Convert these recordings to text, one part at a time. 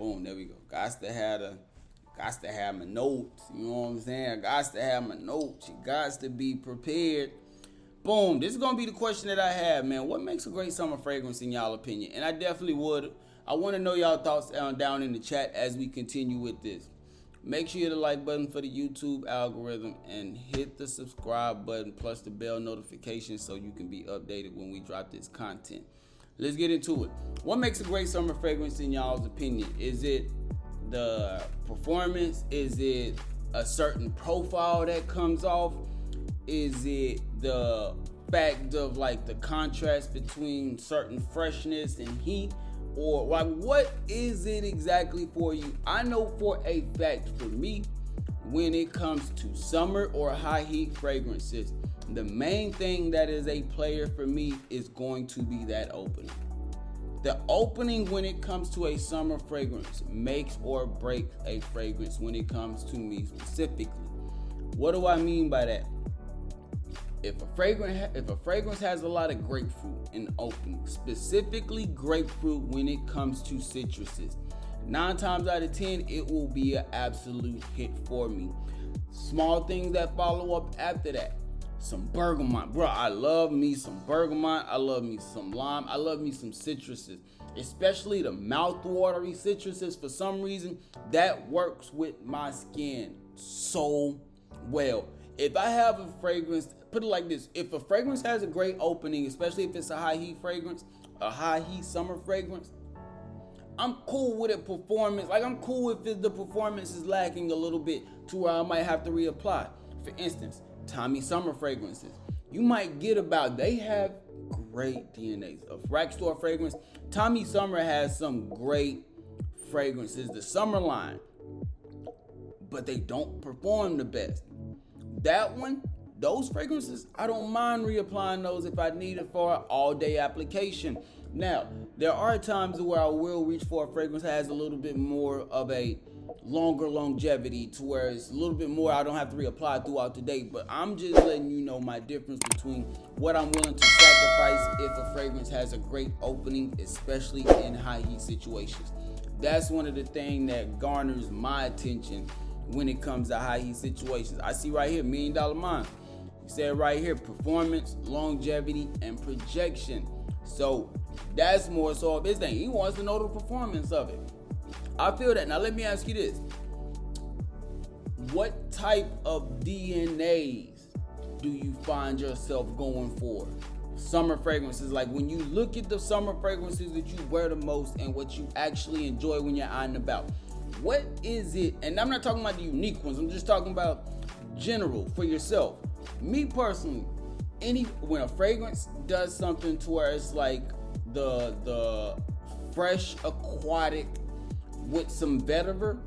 Boom, there we go. Got to have my notes. You know what I'm saying? Got to have my notes. You got to be prepared. Boom. This is gonna be the question that I have, man. What makes a great summer fragrance in y'all opinion? And I definitely would. I want to know y'all thoughts down in the chat as we continue with this. Make sure you hit the like button for the YouTube algorithm and hit the subscribe button plus the bell notification so you can be updated when we drop this content. Let's get into it. What makes a great summer fragrance in y'all's opinion? Is it the performance? Is it a certain profile that comes off? Is it the fact of like the contrast between certain freshness and heat? Or like, what is it exactly for you? I know for a fact for me, when it comes to summer or high heat fragrances, the main thing that is a player for me is going to be that opening. The opening when it comes to a summer fragrance makes or breaks a fragrance when it comes to me specifically. What do I mean by that? If a fragrance has a lot of grapefruit in the opening, specifically grapefruit when it comes to citruses, 9 times out of 10, it will be an absolute hit for me. Small things that follow up after that. Some bergamot. Bro, I love me some bergamot. I love me some lime. I love me some citruses. Especially the mouth-watery citruses. For some reason, that works with my skin so well. If I have a fragrance, put it like this. If a fragrance has a great opening, especially if it's a high heat fragrance, a high heat summer fragrance, I'm cool with it performance. Like, I'm cool if the performance is lacking a little bit to where I might have to reapply. For instance, Tommy Summer fragrances. You might get about, they have great DNAs. A rack store fragrance, Tommy Summer has some great fragrances, the summer line, but they don't perform the best. That one, those fragrances, I don't mind reapplying those if I need it for an all-day application. Now, there are times where I will reach for a fragrance that has a little bit more of a longer longevity to where it's a little bit more I don't have to reapply throughout the day. But I'm just letting you know my difference between what I'm willing to sacrifice if a fragrance has a great opening, especially in high heat situations. That's one of the things that garners my attention when it comes to high heat situations. I see right here, $1 Million Mind. You said right here, performance, longevity, and projection. So that's more so of his thing. He wants to know the performance of it. I feel that. Now let me ask you this. What type of DNAs do you find yourself going for? Summer fragrances, like when you look at the summer fragrances that you wear the most and what you actually enjoy when you're out and about. What is it? And I'm not talking about the unique ones. I'm just talking about general for yourself. Me personally, when a fragrance does something to where it's like the fresh aquatic with some vetiver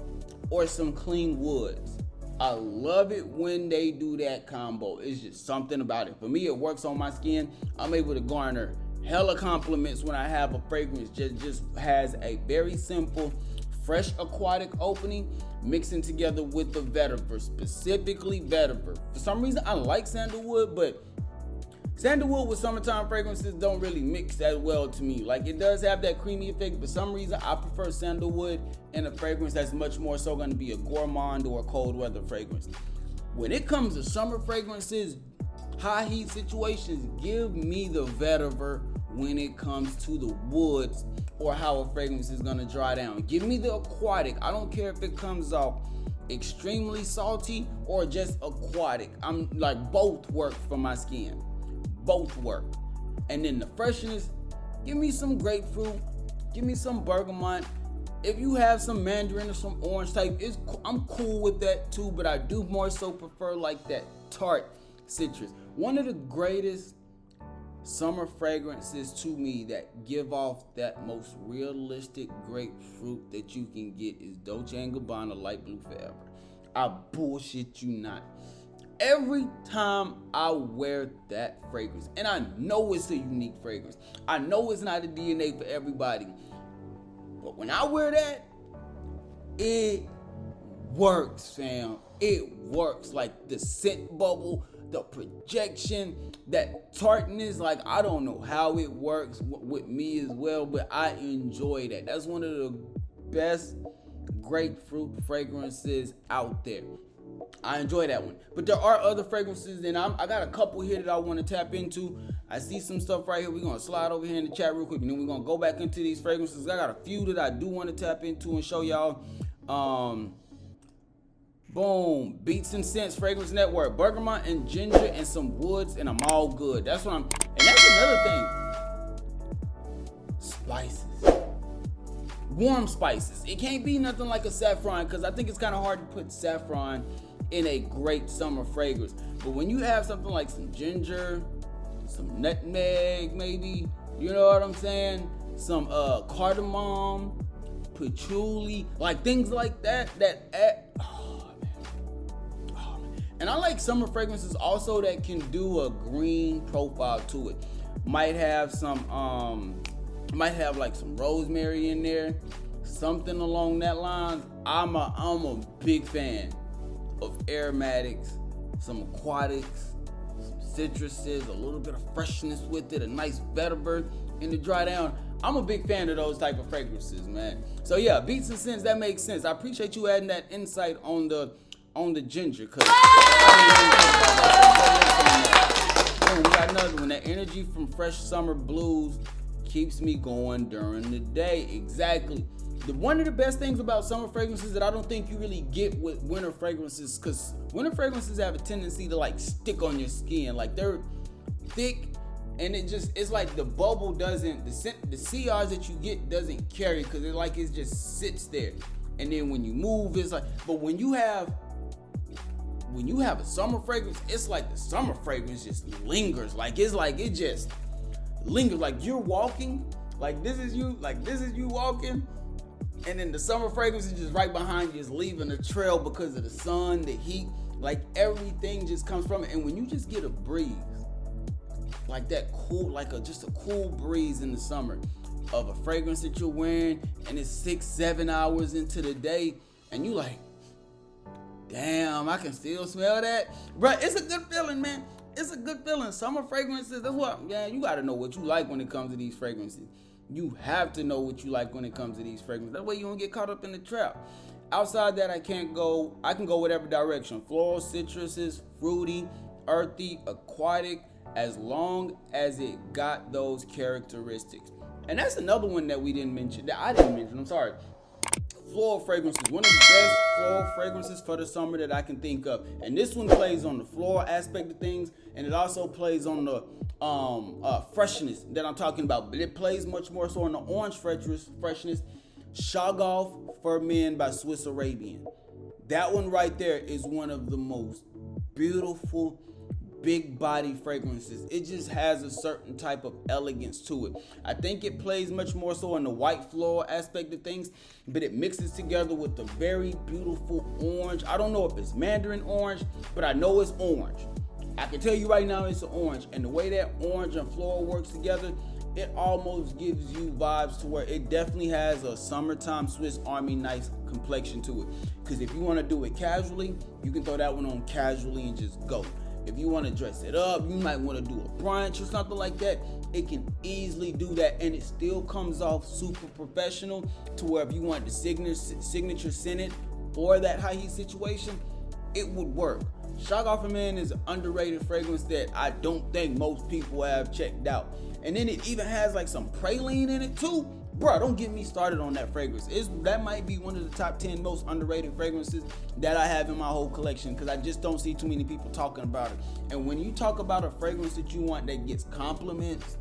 or some clean woods, I love it when they do that combo. It's just something about it. For me, it works on my skin. I'm able to garner hella compliments when I have a fragrance just has a very simple fresh aquatic opening mixing together with the vetiver, specifically vetiver. For some reason, I like sandalwood, but sandalwood with summertime fragrances don't really mix that well to me. Like, it does have that creamy effect, but for some reason, I prefer sandalwood in a fragrance that's much more so going to be a gourmand or a cold weather fragrance. When it comes to summer fragrances, high heat situations, give me the vetiver when it comes to the woods or how a fragrance is going to dry down. Give me the aquatic. I don't care if it comes off extremely salty or just aquatic. I'm like, both work for my skin. Both work. And then the freshness, give me some grapefruit, give me some bergamot. If you have some mandarin or some orange type, I'm cool with that too, but I do more so prefer like that tart citrus. One of the greatest summer fragrances to me that give off that most realistic grapefruit that you can get is Dolce & Gabbana Light Blue Forever. I bullshit you not. Every time I wear that fragrance, and I know it's a unique fragrance, I know it's not a DNA for everybody, but when I wear that, it works, fam. It works. Like the scent bubble, the projection, that tartness, like I don't know how it works with me as well, but I enjoy that. That's one of the best grapefruit fragrances out there. I enjoy that one. But there are other fragrances, and I got a couple here that I want to tap into. I see some stuff right here. We're going to slide over here in the chat real quick, and then we're going to go back into these fragrances. I got a few that I do want to tap into and show y'all. Boom. Beats and Scents Fragrance Network. Bergamot and ginger and some woods, and I'm all good. That's what I'm... And that's another thing. Spices. Warm spices. It can't be nothing like a saffron, because I think it's kind of hard to put saffron in a great summer fragrance. But when you have something like some ginger, some nutmeg maybe, you know what I'm saying? Some cardamom, patchouli, like things like that oh man. And I like summer fragrances also that can do a green profile to it. Might have like some rosemary in there, something along that line. I'm a big fan of aromatics, some aquatics, some citruses, a little bit of freshness with it, a nice vetiver in the dry down. I'm a big fan of those type of fragrances, man. So yeah, Beats and Scents, that makes sense. I appreciate you adding that insight on the ginger, cause we got another one. That energy from Fresh Summer Blues keeps me going during the day. Exactly. One of the best things about summer fragrances that I don't think you really get with winter fragrances, because winter fragrances have a tendency to like stick on your skin. Like they're thick, and it's like the bubble doesn't, the CRs that you get doesn't carry, because it just sits there. And then when you move, it's like, but when you have a summer fragrance, it's like the summer fragrance just lingers. Like it just lingers. Like you're walking, like this is you walking, and then the summer fragrance is just right behind you, is leaving a trail because of the sun, the heat, like everything just comes from it. And when you just get a breeze, like that cool, just a cool breeze in the summer of a fragrance that you're wearing, and it's 6-7 hours into the day, and you like, damn, I can still smell that. Bruh, it's a good feeling, man. It's a good feeling. Summer fragrances, that's what, you gotta know what you like when it comes to these fragrances. You have to know what you like when it comes to these fragrances. That way you don't get caught up in the trap. Outside that, I can go whatever direction. Floral, citruses, fruity, earthy, aquatic, as long as it got those characteristics. And that's another one that I didn't mention, I'm sorry. Floral fragrances, one of the best floral fragrances for the summer that I can think of. And this one plays on the floral aspect of things, and it also plays on the freshness that I'm talking about. But it plays much more so on the orange freshness. Shoggoth for Men by Swiss Arabian. That one right there is one of the most beautiful big body fragrances. It just has a certain type of elegance to it. I think it plays much more so in the white floral aspect of things, but it mixes together with the very beautiful orange. I don't know if it's mandarin orange, but I know it's orange. I can tell you right now it's an orange, and the way that orange and floral works together, it almost gives you vibes to where it definitely has a summertime Swiss Army knife complexion to it. Because if you want to do it casually, you can throw that one on casually and just go. If you want to dress it up, you might want to do a brunch or something like that. It can easily do that, and it still comes off super professional to where if you want the signature scented for that high heat situation, it would work. Shoggoth for Men is an underrated fragrance that I don't think most people have checked out. And then it even has like some praline in it too. Bro, don't get me started on that fragrance. That might be one of the top 10 most underrated fragrances that I have in my whole collection, because I just don't see too many people talking about it. And when you talk about a fragrance that you want that gets compliments,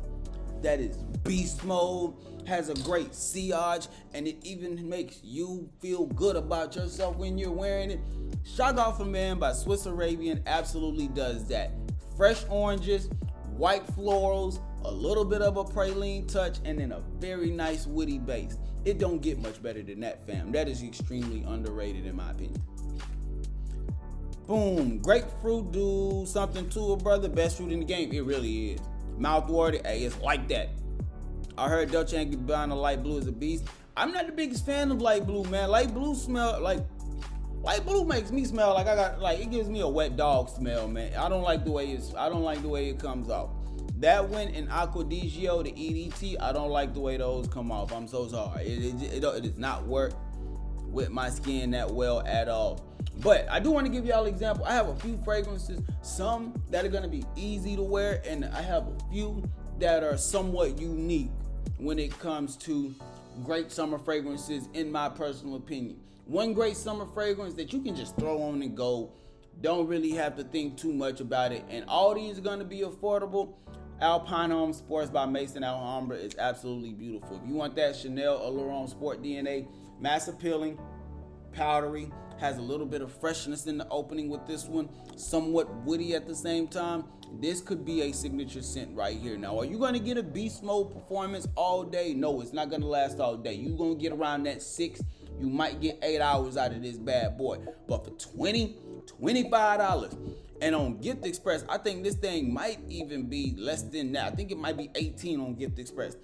that is beast mode, has a great sillage, and it even makes you feel good about yourself when you're wearing it, Shoggoth for Men by Swiss Arabian absolutely does that. Fresh oranges, white florals, a little bit of a praline touch, and then a very nice woody base. It don't get much better than that, fam. That is extremely underrated in my opinion. Boom. Grapefruit do something to it, brother. Best fruit in the game. It really is. Mouth-watering. Hey, it's like that. I heard Dolce & Gabbana light blue is a beast. I'm not the biggest fan of light blue, man. Light blue makes me smell like it gives me a wet dog smell, man. I don't like the way it comes off. That one in Acquadigio, the EDT, I don't like the way those come off. I'm so sorry. It does not work with my skin that well at all. But I do want to give y'all an example. I have a few fragrances, some that are going to be easy to wear, and I have a few that are somewhat unique when it comes to great summer fragrances, in my personal opinion. One great summer fragrance that you can just throw on and go. Don't really have to think too much about it. And all these are going to be affordable. Alpine Homme Sports by Maison Alhambra is absolutely beautiful. If you want that Chanel Allure Sport DNA, mass appealing, powdery, has a little bit of freshness in the opening with this one, somewhat woody at the same time. This could be a signature scent right here. Now, are you going to get a beast mode performance all day? No, it's not going to last all day. You're going to get around that 6, you might get 8 hours out of this bad boy. But for $20, $25, and on Gift Express, I think this thing might even be less than that. I think it might be $18 on Gift Express.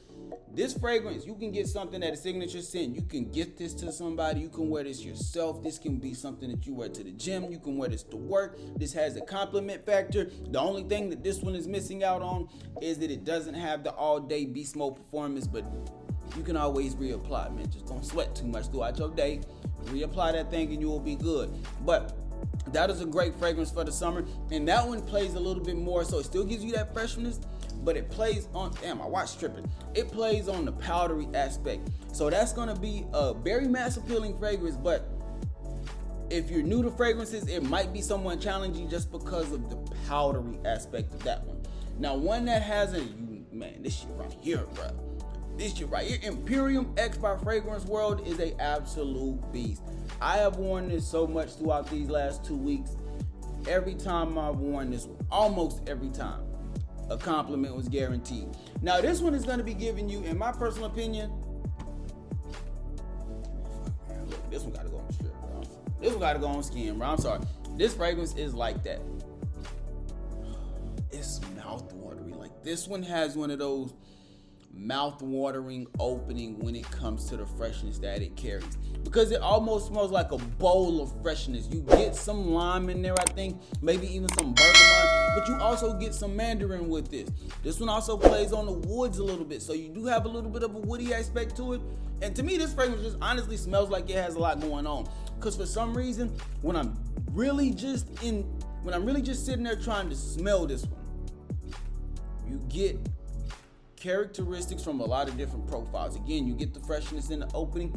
This fragrance, you can get something that is signature scent. You can gift this to somebody. You can wear this yourself. This can be something that you wear to the gym. You can wear this to work. This has a compliment factor. The only thing that this one is missing out on is that it doesn't have the all-day beast mode performance, but you can always reapply, man. Just don't sweat too much throughout your day. Reapply that thing and you will be good. But that is a great fragrance for the summer. And that one plays a little bit more, so it still gives you that freshness, but it plays on, damn, my watch tripping. It plays on the powdery aspect. So that's gonna be a very mass appealing fragrance, but if you're new to fragrances, it might be somewhat challenging just because of the powdery aspect of that one. Now, one that has this shit right here, bro. This shit right here, Imperium X by Fragrance World, is a absolute beast. I have worn this so much throughout these last 2 weeks. Every time I've worn this one, almost every time, a compliment was guaranteed. Now, this one is going to be giving you, in my personal opinion, look, this one got to go on strip, bro. This one got to go on skin, bro. I'm sorry. This fragrance is like that. It's mouth-watering. Like, this one has one of those mouth-watering opening when it comes to the freshness that it carries, because it almost smells like a bowl of freshness. You get some lime in there, I think, maybe even some bergamot, but you also get some mandarin with this. This one also plays on the woods a little bit, so you do have a little bit of a woody aspect to it. And to me, this fragrance just honestly smells like it has a lot going on, because for some reason, when I'm really just sitting there trying to smell this one, you get characteristics from a lot of different profiles. Again, you get the freshness in the opening.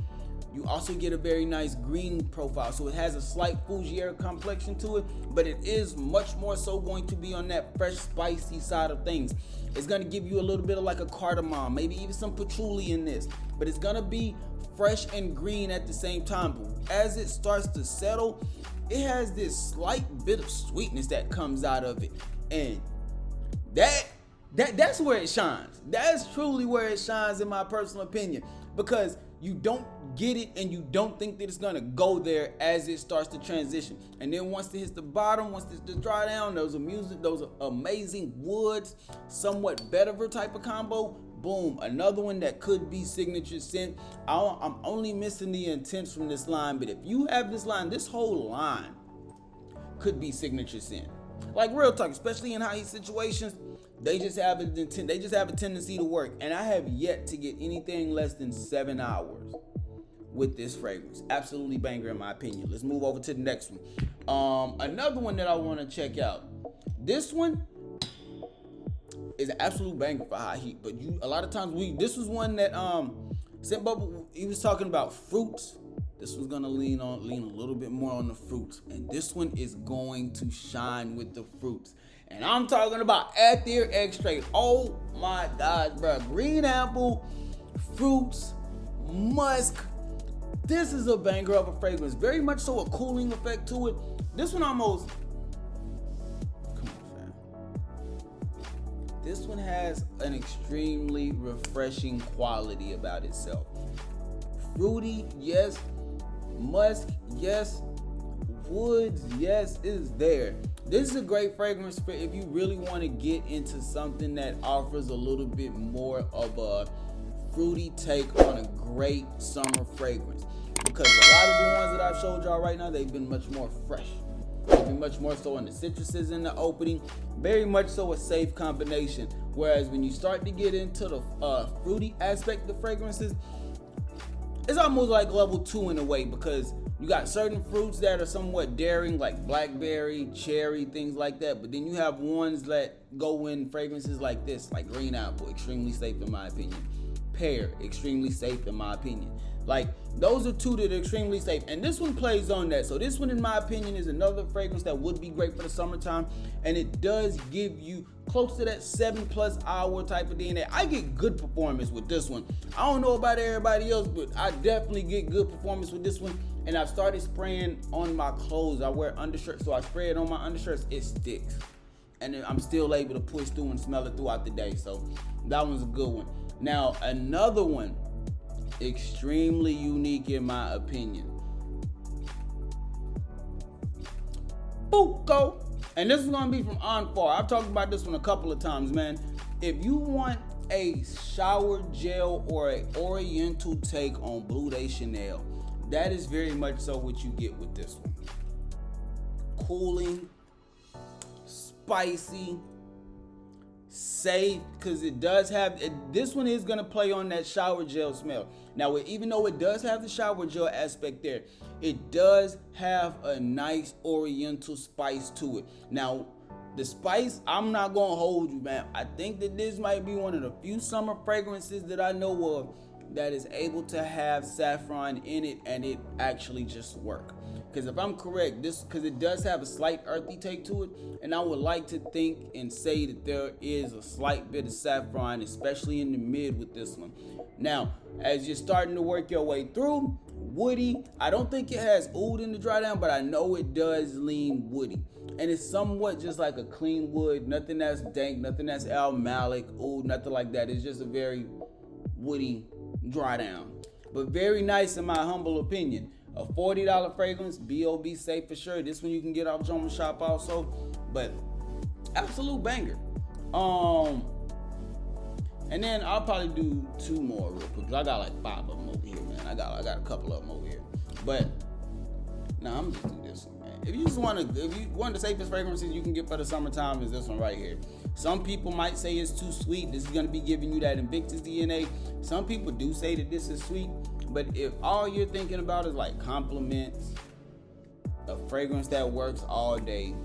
You also get a very nice green profile. So it has a slight fougere complexion to it, but it is much more so going to be on that fresh, spicy side of things. It's going to give you a little bit of like a cardamom, maybe even some patchouli in this, but it's going to be fresh and green at the same time. But as it starts to settle, it has this slight bit of sweetness that comes out of it. And that's where it shines. That's truly where it shines, in my personal opinion, because you don't get it and you don't think that it's gonna go there as it starts to transition. And then once it hits the bottom, once it dry down, those amazing woods, somewhat vetiver type of combo, boom, another one that could be signature scent. I'm only missing the intents from this line, but if you have this line, this whole line could be signature scent. Like, real talk, especially in high heat situations, they just have a tendency to work. And I have yet to get anything less than 7 hours with this fragrance. Absolutely banger, in my opinion. Let's move over to the next one. Another one that I want to check out. This one is an absolute banger for high heat. But a lot of times this was one that Scent Bubble, he was talking about fruits. This one's gonna lean a little bit more on the fruits, and this one is going to shine with the fruits. And I'm talking about Aether extract. Oh my God, bro! Green apple, fruits, musk. This is a banger of a fragrance. Very much so a cooling effect to it. This one almost. Come on, fam. This one has an extremely refreshing quality about itself. Fruity, yes. Musk, yes. Woods, yes, is there. This is a great fragrance for if you really want to get into something that offers a little bit more of a fruity take on a great summer fragrance. Because a lot of the ones that I've showed y'all right now, they've been much more fresh. Maybe much more so in the citruses in the opening. Very much so a safe combination. Whereas when you start to get into the fruity aspect of fragrances, it's almost like level 2 in a way, because you got certain fruits that are somewhat daring, like blackberry, cherry, things like that. But then you have ones that go in fragrances like this, like green apple, extremely safe in my opinion. Pear, extremely safe in my opinion. Like, those are two that are extremely safe, and this one plays on that. So this one, in my opinion, is another fragrance that would be great for the summertime, and it does give you close to that 7+ hour type of DNA. I get good performance with this one. I don't know about everybody else, but I definitely get good performance with this one. And I've started spraying on my clothes. I wear undershirts, so I spray it on my undershirts. It sticks, and I'm still able to push through and smell it throughout the day. So that one's a good one. Now, another one, extremely unique in my opinion, Buco. And this is going to be from Onfar. I've talked about this one a couple of times, man. If you want a shower gel or an oriental take on Bleu de Chanel, that is very much so what you get with this one. Cooling, spicy, safe, because it does have, this one is going to play on that shower gel smell. Now, even though it does have the shower gel aspect there, it does have a nice oriental spice to it. Now, the spice, I'm not going to hold you, man. I think that this might be one of the few summer fragrances that I know of that is able to have saffron in it and it actually just work. Because if I'm correct, because it does have a slight earthy take to it, and I would like to think and say that there is a slight bit of saffron, especially in the mid with this one. Now, as you're starting to work your way through, woody, I don't think it has oud in the dry down, but I know it does lean woody. And it's somewhat just like a clean wood, nothing that's dank, nothing that's Al Malik, oud, nothing like that. It's just a very woody dry down, but very nice in my humble opinion. A $40 fragrance, B.O.B. safe for sure. This one you can get off Joma Shop also, but absolute banger. And then I'll probably do 2 more real quick, cause I got like 5 of them over here, man. I got a couple of them over here, but now I'm just do this one, man. If you want the safest fragrances you can get for the summertime is this one right here. Some people might say it's too sweet. This is gonna be giving you that Invictus DNA. Some people do say that this is sweet. But if all you're thinking about is like compliments, a fragrance that works all day,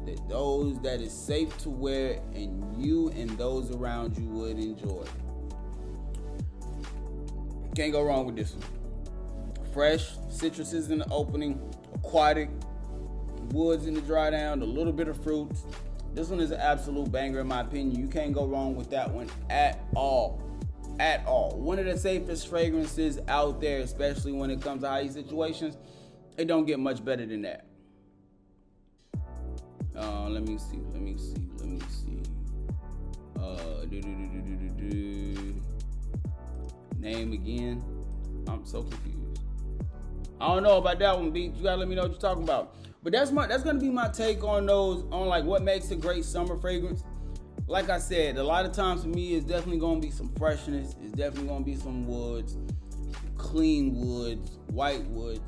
that is safe to wear and you and those around you would enjoy, can't go wrong with this one. Fresh, citruses in the opening, aquatic, woods in the dry down, a little bit of fruits. This one is an absolute banger in my opinion. You can't go wrong with that one at all. At all. One of the safest fragrances out there, especially when it comes to high situations. It don't get much better than that. Let me see. Name again. I'm so confused. I don't know about that one, B. You gotta let me know what you're talking about. But that's gonna be my take on those, on like what makes a great summer fragrance. Like I said, a lot of times for me, it's definitely going to be some freshness. It's definitely going to be some woods, clean woods, white woods.